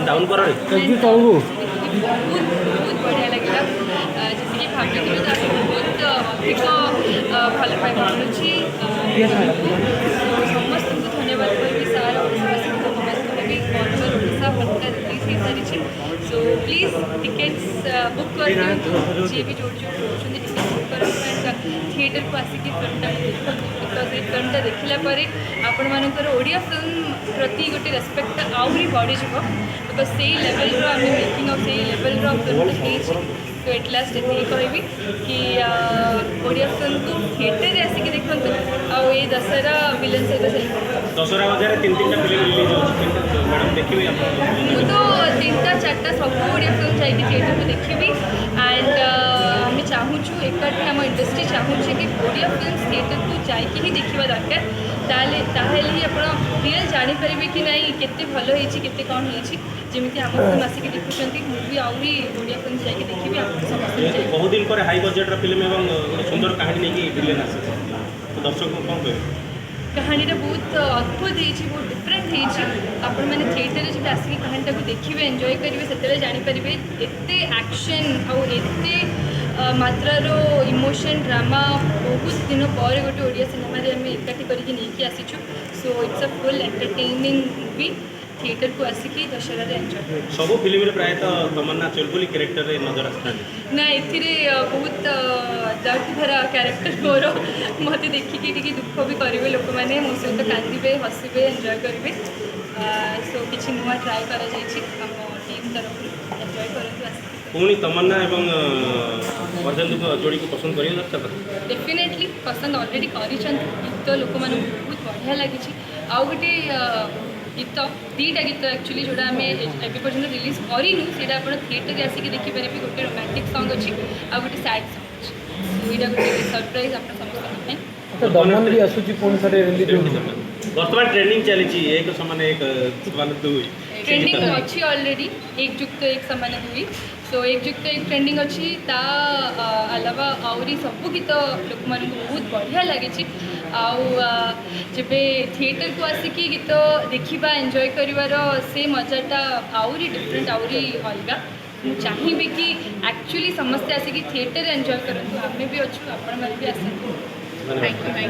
Down कर बहुत बढ़िया लगे जैसे कि भाभी बहुत अधिक भल पाइबा मिलूँ समस्त को धन्यवाद करी सार ओडावासी भी भरपूर ओडा भलटा रिलीज हो सारी सो प्लीज टिकेट्स बुक कर दिखाँ जी भी जो रोचे टिकेट बुक कर थिएटर को आसिक फिल्मटा देखो बिकज ये फिल्मटा देखला आपण मानकर ओडिया फिल्म प्रति गोटे रेस्पेक्ट आहरी बढ़ीज बिकज से लेवल आम मेकिंग ऑफ से लेवल फिल्म तो एट लास्ट ये कहबी कि ओडिया फिल्म को थिएटर आसिक देखु आउ ये दशहरा विलन सहित दशहरा बजार तीन तीन फिल्म रिलीज हो मैडम देखिए मुझे तो तीनटा चार्टा सब ओडिया फिल्म जाकि थिएटर को देखी एंड आम चाहूँ एकाठी आम इंडस्ट्री चाहूँ कि ओडिया फिल्म थिएटर को जाकि ही देखा दरकार ताहले ही आप रियल जानीपारे कि नहीं केते भल होते कौन होमी आम फिल्म आसिक देखुं मुझे आहरी ओडिया फिल्म जाकि देखी समस्त बहुत दिन पर हाई बजेट फिल्म और सुंदर कहानी नहीं विलेन आस तो दर्शक को कौन कहे कहानीटा बहुत अद्भुत हो बहुत डिफरेंट आपण मैंने थिएटर जब आसिक कहानीटा को देखिए एंजॉय करेंगे से जानीपारे एत एक्शन आउ एत मात्रार इमोशन ड्रामा बहुत दिन पर गोटे ओडिया सिनेमा आम एकाठी करके नहीं आसीचु so it's a full entertaining movie theatre को आसिकी दशहरा एंजॉय सब फिल्म प्रायतः तमन्ना चुलबुली कैरेक्टर नजर आसता ना ए बहुत दर्द भरा क्यारेक्टर मोर मत देखिकी दुख भी करेंगे लोक मैंने मो सहित कांदे हसबे एंजॉय करेंगे सो किसी नुआ ट्राए कर टीम तरफ एंजॉय करूँ पुणी तमन्ना एवं वर्धन जोड़ी को पसंद कर डेफिनेटली पसंद ऑलरेडी गीत लोक मैंने बहुत बढ़िया लगी आउ गोटे गीत दीटा गीत एक्चुअली जोड़ा आम एवं पर्यटन रिलीज करूँ से आप थिएटर आसिक देखिपारे गोटे रोमांटिक सॉन्ग अच्छी आ गोटे सैड सॉन्ग अच्छी यहाँ गोटे सरप्राइज आप समस्त बर्तमान ट्रेंडिंग चली एक समान एक समान दुई ट्रेंडिंग अच्छी ऑलरेडी एक जुक्त एक समान दुई सो एक जुक्त एक ट्रेंडिंग अच्छी ता अलावा आहरी सब गीत लोक मान बहुत बढ़िया लगी आउ जब थिएटर को आसिक गीत देखा एंजॉय कर से मजाटा आहरी डिफरेंट आहरी अलग मुझे चाहिए कि एक्चुअली समस्ते आसिक थिएटर एंजॉय करूँ आम भी अच्छू आपण मैंने भी आसतु थैंक यू।